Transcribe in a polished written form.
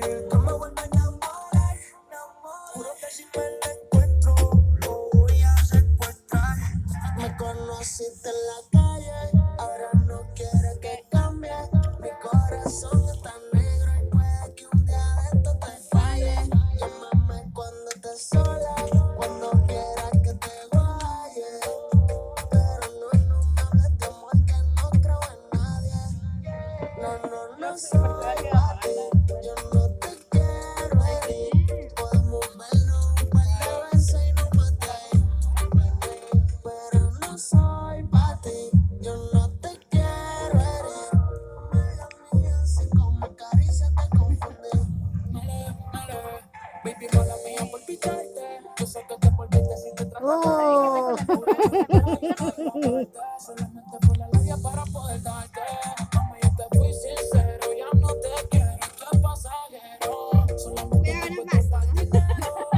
Que me vuelva a enamorar. Juro que si me la encuentro, lo voy a secuestrar. Me conociste en la calle, ahora no quiere que cambie. Mi corazón está negro y puede que un día de esto te falle. Llámame cuando estés sola, cuando quieras que te vayas. Pero no me hables de amor que no creo en nadie. No soy pa' ti, yo no te quiero herir. Podemos vernos un par de veces y no maté. Pero no soy pa' ti, yo no te quiero herir. Mala mía, si con mi caricia te confundí. Baby, mala mía por picharte. Yo sé que te volviste si te tratas de Oh.